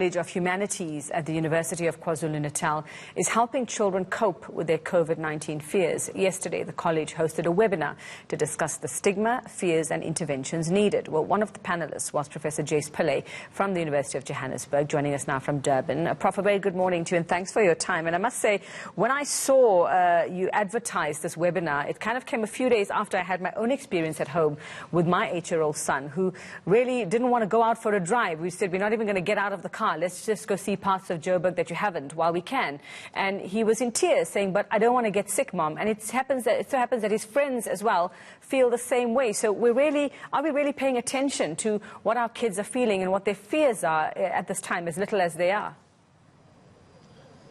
College of Humanities at the University of KwaZulu-Natal is helping children cope with their COVID-19 fears. Yesterday, the college hosted a webinar to discuss the stigma, fears and interventions needed. Well, one of the panelists was Professor Jace Pillay from the University of Johannesburg, joining us now from Durban. Prof, a very good morning to you and thanks for your time. And I must say, when I saw you advertise this webinar, it kind of came a few days after I had my own experience at home with my 8-year-old son, who really didn't want to go out for a drive. We said, we're not even going to get out of the car. Let's just go see parts of Joburg that you haven't while we can. And he was in tears saying, but I don't want to get sick, Mom. And it so happens that his friends as well feel the same way. So are we really paying attention to what our kids are feeling and what their fears are at this time, as little as they are?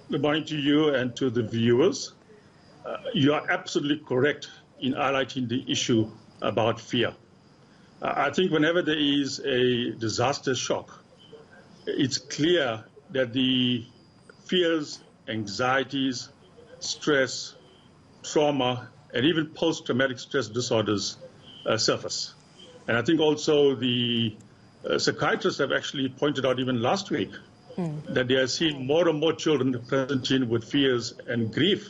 Good morning to you and to the viewers. You are absolutely correct in highlighting the issue about fear. I think whenever there is a disaster shock, it's clear that the fears, anxieties, stress, trauma, and even post-traumatic stress disorders surface. And I think also the psychiatrists have actually pointed out even last week that they are seeing more and more children presenting with fears and grief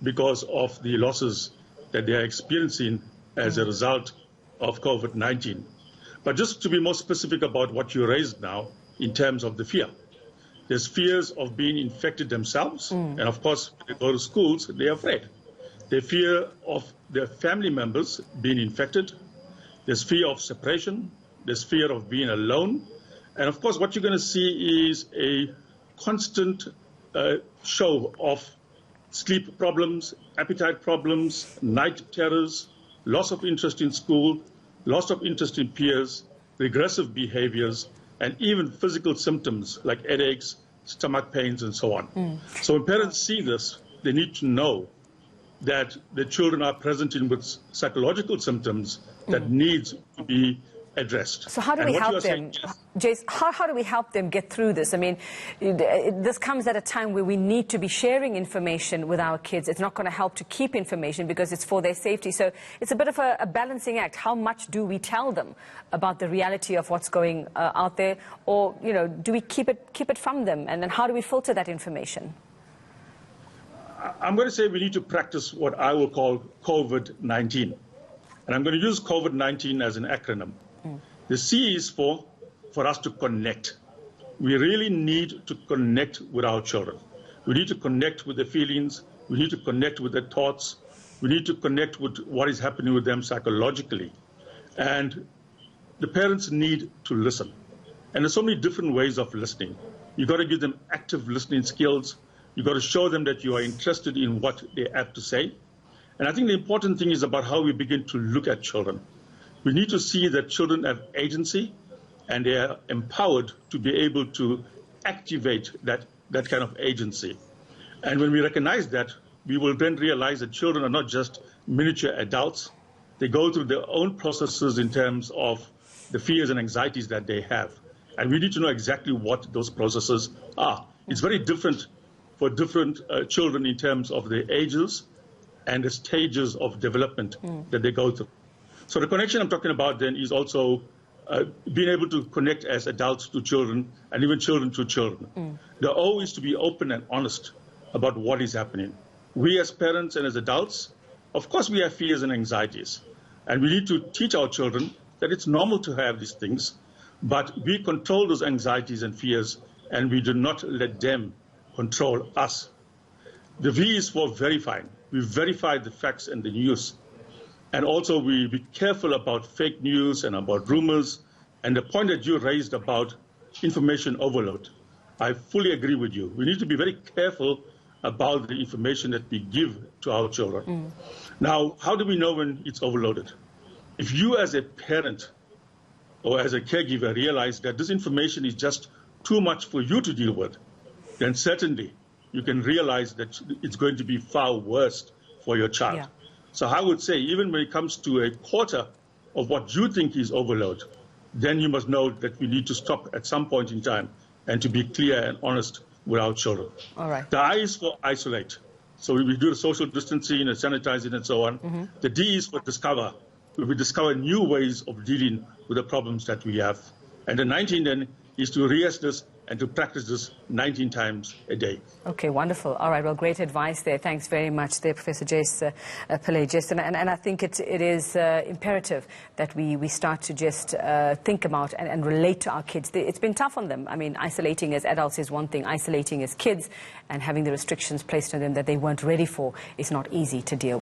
because of the losses that they are experiencing as a result of COVID-19. But just to be more specific about what you raised now, in terms of the fear. There's fears of being infected themselves, and of course, when they go to schools, they're afraid. They fear of their family members being infected. There's fear of separation. There's fear of being alone. And of course, what you're going to see is a constant show of sleep problems, appetite problems, night terrors, loss of interest in school, loss of interest in peers, regressive behaviors, and even physical symptoms like headaches, stomach pains, and so on. So when parents see this, they need to know that the children are presenting with psychological symptoms that needs to be addressed. So how do we help them? Jace, how do we help them get through this? I mean, this comes at a time where we need to be sharing information with our kids. It's not going to help to keep information because it's for their safety. So it's a bit of a balancing act. How much do we tell them about the reality of what's going out there? Or, you know, do we keep it from them? And then how do we filter that information? I'm going to say we need to practice what I will call COVID-19. And I'm going to use COVID-19 as an acronym. The C is for us to connect. We really need to connect with our children. We need to connect with their feelings. We need to connect with their thoughts. We need to connect with what is happening with them psychologically. And the parents need to listen. And there's so many different ways of listening. You've got to give them active listening skills. You've got to show them that you are interested in what they have to say. And I think the important thing is about how we begin to look at children. We need to see that children have agency and they are empowered to be able to activate that kind of agency. And when we recognize that, we will then realize that children are not just miniature adults. They go through their own processes in terms of the fears and anxieties that they have. And we need to know exactly what those processes are. It's very different for different children in terms of their ages and the stages of development that they go through. So the connection I'm talking about then is also being able to connect as adults to children and even children to children. They're always to be open and honest about what is happening. We as parents and as adults, of course we have fears and anxieties. And we need to teach our children that it's normal to have these things, but we control those anxieties and fears and we do not let them control us. The V is for verifying. We verify the facts and the news. And also we be careful about fake news and about rumors. And the point that you raised about information overload, I fully agree with you. We need to be very careful about the information that we give to our children. Now, how do we know when it's overloaded? If you as a parent or as a caregiver realize that this information is just too much for you to deal with, then certainly you can realize that it's going to be far worse for your child. Yeah. So I would say, even when it comes to a quarter of what you think is overload, then you must know that we need to stop at some point in time and to be clear and honest with our children. All right. The I is for isolate. So we do the social distancing and sanitizing and so on. The D is for discover. We discover new ways of dealing with the problems that we have. And the 19 then is to reassess and to practice this 19 times a day. Okay, wonderful. All right, well, great advice there. Thanks very much there, Professor Jace Pillay. And I think it is imperative that we start to just think about and relate to our kids. It's been tough on them. I mean, isolating as adults is one thing. Isolating as kids and having the restrictions placed on them that they weren't ready for is not easy to deal with.